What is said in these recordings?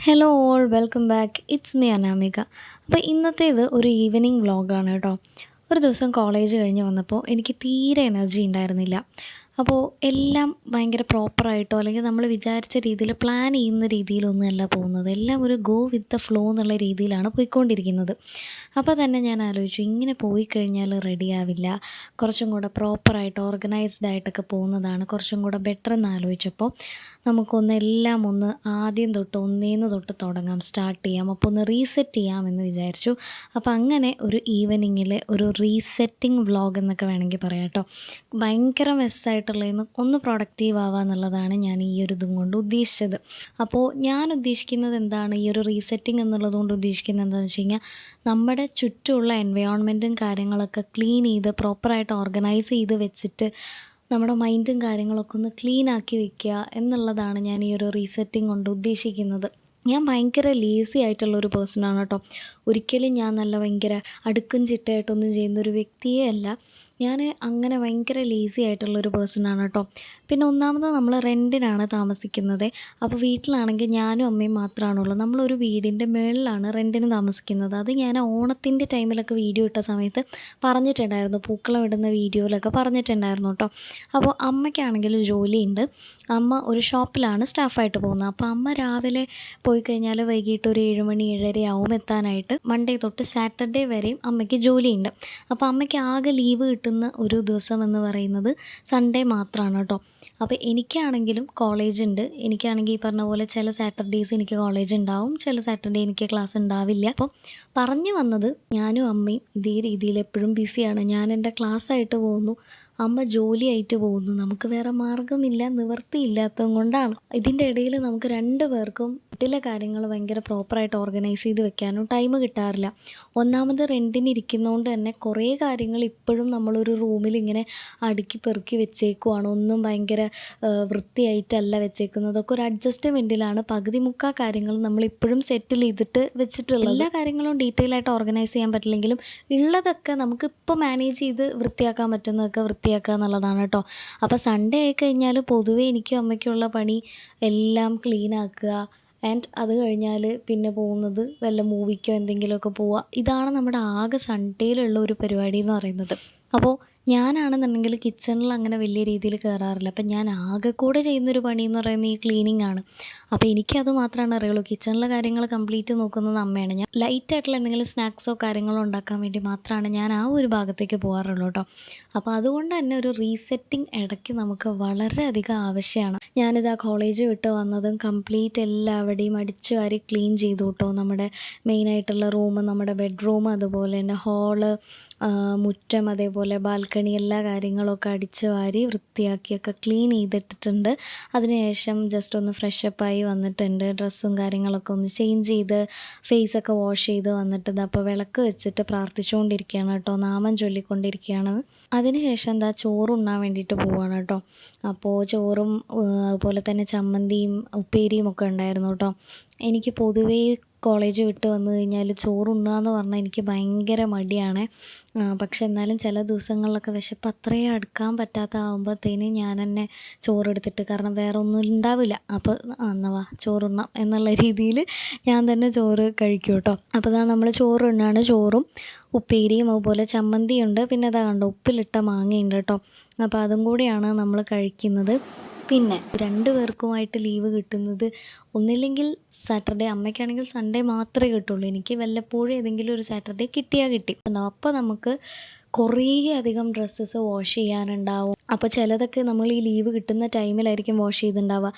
Hello all welcome back it's me Anamika. അപ്പോൾ ഇന്നത്തേത് ഒരു evening വ്ളോഗാണ് കേട്ടോ. ഒരു ദിവസം കോളേജ് കഴിഞ്ഞ് വന്നപ്പോൾ എനിക്ക് തീരെ എനർജി ഉണ്ടായിരുന്നില്ല. അപ്പോൾ എല്ലാം ഭയങ്കര പ്രോപ്പറായിട്ടോ അല്ലെങ്കിൽ നമ്മൾ വിചാരിച്ച രീതിയിൽ പ്ലാൻ ചെയ്യുന്ന രീതിയിലൊന്നുമല്ല പോകുന്നത്. എല്ലാം ഒരു ഗോ വിത്ത് ദ ഫ്ലോ എന്നുള്ള രീതിയിലാണ് പോയിക്കൊണ്ടിരിക്കുന്നത്. അപ്പോൾ തന്നെ ഞാൻ ആലോചിച്ചു, ഇങ്ങനെ പോയി കഴിഞ്ഞാൽ റെഡിയാവില്ല, കുറച്ചും കൂടെ പ്രോപ്പറായിട്ട് ഓർഗനൈസ്ഡ് ആയിട്ടൊക്കെ പോകുന്നതാണ് കുറച്ചും കൂടെ ബെറ്റർ എന്ന് ആലോചിച്ചപ്പോൾ എല്ലാം ഒന്ന് ആദ്യം തൊട്ട് ഒന്നേന്ന് തൊട്ട് തുടങ്ങാം, സ്റ്റാർട്ട് ചെയ്യാം, അപ്പോൾ ഒന്ന് റീസെറ്റ് ചെയ്യാമെന്ന് വിചാരിച്ചു. അപ്പോൾ അങ്ങനെ ഒരു ഈവനിങ്ങിൽ ഒരു റീസെറ്റിംഗ് വ്ളോഗ് എന്നൊക്കെ വേണമെങ്കിൽ പറയാം കേട്ടോ. ഭയങ്കര മെസ്സായിട്ടുള്ളതെന്ന് ഒന്ന് പ്രൊഡക്റ്റീവ് ആവുക എന്നുള്ളതാണ് ഞാൻ ഈ ഒരു ഇതും കൊണ്ട് ഉദ്ദേശിച്ചത്. അപ്പോൾ ഞാൻ ഉദ്ദേശിക്കുന്നത് എന്താണ്, ഈ ഒരു റീസെറ്റിംഗ് എന്നുള്ളത് കൊണ്ട് ഉദ്ദേശിക്കുന്നത് എന്താണെന്ന് വെച്ച് കഴിഞ്ഞാൽ, നമ്മുടെ ചുറ്റുമുള്ള എൻവയോൺമെൻറ്റും കാര്യങ്ങളൊക്കെ ക്ലീൻ ചെയ്ത് പ്രോപ്പറായിട്ട് ഓർഗനൈസ് ചെയ്ത് വെച്ചിട്ട് നമ്മുടെ മൈൻഡും കാര്യങ്ങളൊക്കെ ഒന്ന് ക്ലീൻ ആക്കി വെക്കുക എന്നുള്ളതാണ് ഞാൻ ഈ ഒരു റീസെറ്റിംഗ് കൊണ്ട് ഉദ്ദേശിക്കുന്നത്. ഞാൻ ഭയങ്കര ലേസി ആയിട്ടുള്ളൊരു പേഴ്സണാണ് കേട്ടോ. ഒരിക്കലും ഞാൻ നല്ല ഭയങ്കര അടുക്കും ചിട്ടയായിട്ടൊന്നും ചെയ്യുന്നൊരു വ്യക്തിയേ അല്ല. ഞാൻ അങ്ങനെ ഭയങ്കര ലേസി ആയിട്ടുള്ളൊരു പേഴ്സണാണ് കേട്ടോ. പിന്നെ ഒന്നാമത് നമ്മൾ റെൻറ്റിനാണ് താമസിക്കുന്നത്. അപ്പോൾ വീട്ടിലാണെങ്കിൽ ഞാനും അമ്മയും മാത്രമാണുള്ളൂ. നമ്മളൊരു വീടിൻ്റെ മുകളിലാണ് റെൻറ്റിന് താമസിക്കുന്നത്. അത് ഞാൻ ഓണത്തിൻ്റെ ടൈമിലൊക്കെ വീഡിയോ ഇട്ട സമയത്ത് പറഞ്ഞിട്ടുണ്ടായിരുന്നു, പൂക്കളം ഇടുന്ന വീഡിയോയിലൊക്കെ പറഞ്ഞിട്ടുണ്ടായിരുന്നു കേട്ടോ. അപ്പോൾ അമ്മയ്ക്കാണെങ്കിൽ ജോലിയുണ്ട്. അമ്മ ഒരു ഷോപ്പിലാണ് സ്റ്റാഫായിട്ട് പോകുന്നത്. അപ്പോൾ അമ്മ രാവിലെ പോയി കഴിഞ്ഞാൽ വൈകിട്ട് ഒരു 7 മണി 7:30 ആവും എത്താനായിട്ട്. മൺഡേ തൊട്ട് സാറ്റർഡേ വരെയും അമ്മയ്ക്ക് ജോലിയുണ്ട്. അപ്പോൾ അമ്മയ്ക്ക് ആകെ ലീവ് കിട്ടുന്ന ഒരു ദിവസം എന്ന് പറയുന്നത് സൺഡേ മാത്രമാണ് കേട്ടോ. അപ്പോൾ എനിക്കാണെങ്കിലും കോളേജുണ്ട്. എനിക്കാണെങ്കിൽ ഈ പറഞ്ഞ പോലെ ചില സാറ്റർഡേയ്സ് എനിക്ക് കോളേജ് ഉണ്ടാവും, ചില സാറ്റർഡേ എനിക്ക് ക്ലാസ് ഉണ്ടാവില്ല. അപ്പോൾ പറഞ്ഞു വന്നത്, ഞാനും അമ്മയും ഇതേ രീതിയിൽ എപ്പോഴും ബിസിയാണ്. ഞാൻ എൻ്റെ ക്ലാസ്സായിട്ട് പോകുന്നു, അമ്മ ജോലിയായിട്ട് പോകുന്നു. നമുക്ക് വേറെ മാർഗ്ഗമില്ല, നിവൃത്തിയില്ലാത്തത് കൊണ്ടാണ്. ഇതിൻ്റെ ഇടയിൽ നമുക്ക് 2 പേർക്കും വീട്ടിലെ കാര്യങ്ങൾ ഭയങ്കര പ്രോപ്പറായിട്ട് ഓർഗനൈസ് ചെയ്ത് വെക്കാനും ടൈം കിട്ടാറില്ല. ഒന്നാമത് റെൻറ്റിന് ഇരിക്കുന്നതുകൊണ്ട് തന്നെ കുറേ കാര്യങ്ങൾ ഇപ്പോഴും നമ്മളൊരു റൂമിൽ ഇങ്ങനെ അടുക്കി പെറുക്കി വെച്ചേക്കുവാണ്. ഒന്നും ഭയങ്കര വൃത്തിയായിട്ടല്ല വെച്ചേക്കുന്നത്. അതൊക്കെ ഒരു അഡ്ജസ്റ്റ്മെൻറ്റിലാണ് പകുതി മുക്കാൽ കാര്യങ്ങൾ നമ്മളിപ്പോഴും സെറ്റിൽ ചെയ്തിട്ട് വെച്ചിട്ടുള്ളത്. എല്ലാ കാര്യങ്ങളും ഡീറ്റെയിൽ ആയിട്ട് ഓർഗനൈസ് ചെയ്യാൻ പറ്റില്ലെങ്കിലും ഉള്ളതൊക്കെ നമുക്കിപ്പോൾ മാനേജ് ചെയ്ത് വൃത്തിയാക്കാൻ പറ്റുന്നതൊക്കെ വൃത്തിയാക്കുക എന്നുള്ളതാണ് കേട്ടോ. അപ്പോൾ സൺഡേ ആയിക്കഴിഞ്ഞാൽ പൊതുവേ എനിക്കും അമ്മയ്ക്കുള്ള പണി എല്ലാം ക്ലീൻ ആക്കുക. ആൻഡ് അത് കഴിഞ്ഞാൽ പിന്നെ പോകുന്നത് വല്ല മൂവിക്കോ എന്തെങ്കിലുമൊക്കെ പോവുക. ഇതാണ് നമ്മുടെ ആകെ സൺഡേയിലുള്ള ഒരു പരിപാടി എന്ന് പറയുന്നത്. അപ്പോൾ ഞാനാണെന്നുണ്ടെങ്കിൽ കിച്ചണിൽ അങ്ങനെ വലിയ രീതിയിൽ കയറാറില്ല. അപ്പം ഞാൻ ആകെ കൂടെ ചെയ്യുന്നൊരു പണി എന്ന് പറയുന്നത് ഈ ക്ലീനിങ് ആണ്. അപ്പോൾ എനിക്കത് മാത്രമാണ് അറിയുള്ളൂ. കിച്ചണിലെ കാര്യങ്ങൾ കംപ്ലീറ്റ് നോക്കുന്നത് അമ്മയാണ്. ഞാൻ ലൈറ്റായിട്ടുള്ള എന്തെങ്കിലും സ്നാക്സോ കാര്യങ്ങളോ ഉണ്ടാക്കാൻ വേണ്ടി മാത്രമാണ് ഞാൻ ആ ഒരു ഭാഗത്തേക്ക് പോകാറുള്ളൂ കേട്ടോ. അപ്പോൾ അതുകൊണ്ട് തന്നെ ഒരു റീസെറ്റിംഗ് ഇടയ്ക്ക് നമുക്ക് വളരെയധികം ആവശ്യമാണ്. ഞാനിതാ കോളേജ് വിട്ട് വന്നതും കംപ്ലീറ്റ് എല്ലാവരുടെയും അടിച്ചു വാരി ക്ലീൻ ചെയ്തു കേട്ടോ. നമ്മുടെ മെയിനായിട്ടുള്ള റൂം, നമ്മുടെ ബെഡ്റൂം, അതുപോലെ തന്നെ ഹാള്, മുറ്റം, അതേപോലെ ബാൽക്കണി, എല്ലാ കാര്യങ്ങളൊക്കെ അടിച്ചു വാരി വൃത്തിയാക്കിയൊക്കെ ക്ലീൻ ചെയ്തിട്ടിട്ടുണ്ട്. അതിനുശേഷം ജസ്റ്റ് ഒന്ന് ഫ്രഷപ്പായി വന്നിട്ടുണ്ട്. ഡ്രസ്സും കാര്യങ്ങളൊക്കെ ഒന്ന് ചേഞ്ച് ചെയ്ത് ഫേസൊക്കെ വാഷ് ചെയ്ത് വന്നിട്ട് അപ്പോൾ വിളക്ക് വെച്ചിട്ട് പ്രാർത്ഥിച്ചുകൊണ്ടിരിക്കുകയാണ് കേട്ടോ, നാമം ചൊല്ലിക്കൊണ്ടിരിക്കുകയാണ്. അതിനുശേഷം എന്താ ചോറുണ്ണാൻ വേണ്ടിയിട്ട് പോവുകയാണ് കേട്ടോ. അപ്പോൾ ചോറും അതുപോലെ തന്നെ ചമ്മന്തിയും ഉപ്പേരിയും ഒക്കെ ഉണ്ടായിരുന്നു കേട്ടോ. എനിക്ക് പൊതുവേ കോളേജ് വിട്ട് വന്നു കഴിഞ്ഞാൽ ചോറുണ്ണുക എന്ന് പറഞ്ഞാൽ എനിക്ക് ഭയങ്കര മടിയാണ്. പക്ഷെ എന്നാലും ചില ദിവസങ്ങളിലൊക്കെ വിശപ്പ് അത്രയും അടുക്കാൻ പറ്റാത്തതാകുമ്പോഴത്തേന് ഞാൻ തന്നെ ചോറെടുത്തിട്ട്, കാരണം വേറെ ഒന്നും ഉണ്ടാവില്ല, അപ്പോൾ എന്നാൽ വാ ചോറുണ്ണാം എന്നുള്ള രീതിയിൽ ഞാൻ തന്നെ ചോറ് കഴിക്കും കേട്ടോ. അപ്പോൾ ഇതാ നമ്മൾ ചോറുണ്ണാണ്. ചോറും ഉപ്പേരിയും അതുപോലെ ചമ്മന്തിയുണ്ട്, പിന്നെ അതാ കണ്ടോ ഉപ്പിലിട്ട മാങ്ങയുണ്ട് കേട്ടോ. അപ്പോൾ അതും കൂടിയാണ് നമ്മൾ കഴിക്കുന്നത്. പിന്നെ 2 പേർക്കുമായിട്ട് ലീവ് കിട്ടുന്നത് ഒന്നില്ലെങ്കിൽ സാറ്റർഡേ, അമ്മയ്ക്കാണെങ്കിൽ സൺഡേ മാത്രമേ കിട്ടുള്ളൂ. എനിക്ക് വല്ലപ്പോഴും ഏതെങ്കിലും ഒരു സാറ്റർഡേ കിട്ടിയാൽ കിട്ടി. അപ്പോൾ നമുക്ക് കുറേ അധികം ഡ്രസ്സസ് വാഷ് ചെയ്യാനുണ്ടാവും. അപ്പോൾ ചിലതൊക്കെ നമ്മൾ ഈ ലീവ് കിട്ടുന്ന ടൈമിലായിരിക്കും വാഷ് ചെയ്തിട്ടുണ്ടാവുക.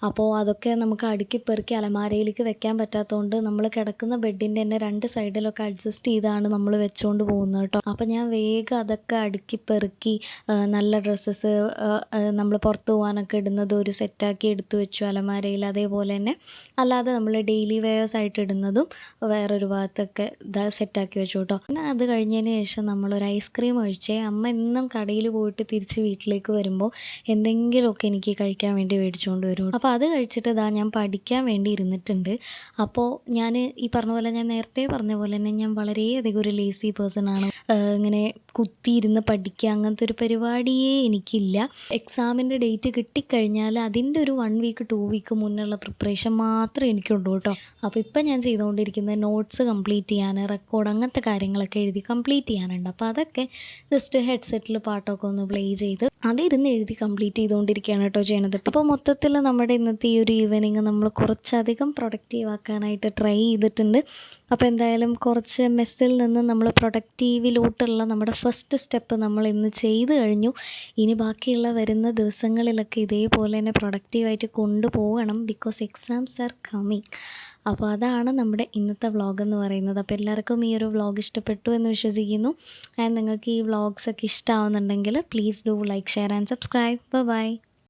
അപ്പോൾ അതൊക്കെ നമുക്ക് അടുക്കി പെറുക്കി അലമാരയിലേക്ക് വെക്കാൻ പറ്റാത്തതുകൊണ്ട് നമ്മൾ കിടക്കുന്ന ബെഡിൻ്റെ തന്നെ 2 സൈഡിലൊക്കെ അഡ്ജസ്റ്റ് ചെയ്താണ് നമ്മൾ വെച്ചുകൊണ്ട് പോകുന്നത് കേട്ടോ. അപ്പോൾ ഞാൻ വേഗം അതൊക്കെ അടുക്കി പെറുക്കി നല്ല ഡ്രസ്സസ് നമ്മൾ പുറത്ത് പോകാനൊക്കെ ഇടുന്നത് ഒരു സെറ്റാക്കി എടുത്തു വെച്ചു അലമാരയിൽ. അതേപോലെ തന്നെ അല്ലാതെ നമ്മൾ ഡെയിലി വെയേഴ്സ് ആയിട്ട് ഇടുന്നതും വേറൊരു ഭാഗത്തൊക്കെ സെറ്റാക്കി വെച്ചു കേട്ടോ. പിന്നെ അത് കഴിഞ്ഞതിന് ശേഷം നമ്മളൊരു ഐസ്ക്രീം കഴിച്ചേ. അമ്മ എന്നും കടയിൽ പോയിട്ട് തിരിച്ച് വീട്ടിൽ വീട്ടിലേക്ക് വരുമ്പോൾ എന്തെങ്കിലുമൊക്കെ എനിക്ക് കഴിക്കാൻ വേണ്ടി മേടിച്ചുകൊണ്ട് വരും. അപ്പോൾ അത് കഴിച്ചിട്ട് ഞാൻ പഠിക്കാൻ വേണ്ടി ഇരുന്നിട്ടുണ്ട്. അപ്പോൾ ഞാൻ ഈ പറഞ്ഞ പോലെ, ഞാൻ നേരത്തെ പറഞ്ഞ പോലെ തന്നെ ഞാൻ വളരെയധികം ഒരു ലേസി പേഴ്സൺ ആണ്. ഇങ്ങനെ കുത്തിയിരുന്ന് പഠിക്കുക അങ്ങനത്തെ ഒരു പരിപാടിയേ എനിക്കില്ല. എക്സാമിൻ്റെ ഡേറ്റ് കിട്ടിക്കഴിഞ്ഞാൽ അതിൻ്റെ ഒരു 1 വീക്ക് 2 വീക്ക് മുന്നുള്ള പ്രിപ്പറേഷൻ മാത്രമേ എനിക്കുള്ളൂ കേട്ടോ. അപ്പോൾ ഇപ്പം ഞാൻ ചെയ്തുകൊണ്ടിരിക്കുന്നത് നോട്ട്സ് കംപ്ലീറ്റ് ചെയ്യാൻ, റെക്കോർഡ് അങ്ങനത്തെ കാര്യങ്ങളൊക്കെ എഴുതി കംപ്ലീറ്റ് ചെയ്യാനുണ്ട്. അപ്പോൾ അതൊക്കെ ജസ്റ്റ് ഹെഡ്സെറ്റിൽ പാട്ടൊക്കെ ഒന്ന് പ്ലേ ചെയ്ത് അതിരുന്ന് എഴുതി കംപ്ലീറ്റ് ചെയ്തുകൊണ്ടിരിക്കുകയാണ് കേട്ടോ ചെയ്യണത്. അപ്പോൾ മൊത്തത്തിൽ നമ്മുടെ ഇന്നത്തെ ഈ ഒരു ഈവനിങ് നമ്മൾ കുറച്ചധികം പ്രൊഡക്റ്റീവ് ആക്കാനായിട്ട് ട്രൈ ചെയ്തിട്ടുണ്ട്. അപ്പോൾ എന്തായാലും കുറച്ച് മെസ്സിൽ നിന്ന് നമ്മൾ പ്രൊഡക്റ്റീവിലോട്ടുള്ള നമ്മുടെ ഫസ്റ്റ് സ്റ്റെപ്പ് നമ്മൾ ഇന്ന് ചെയ്ത് കഴിഞ്ഞു. ഇനി ബാക്കിയുള്ള വരുന്ന ദിവസങ്ങളിലൊക്കെ ഇതേപോലെ തന്നെ പ്രൊഡക്റ്റീവായിട്ട് കൊണ്ടുപോകണം. Because exams are coming. അപ്പോൾ അതാണ് നമ്മുടെ ഇന്നത്തെ വ്ളോഗ് എന്ന് പറയുന്നത്. അപ്പോൾ എല്ലാവർക്കും ഈ ഒരു വ്ളോഗ് ഇഷ്ടപ്പെട്ടു എന്ന് വിശ്വസിക്കുന്നു. ആൻഡ് നിങ്ങൾക്ക് ഈ വ്ളോഗ്സൊക്കെ ഇഷ്ടമാവുന്നുണ്ടെങ്കിൽ please do like, share and subscribe. By.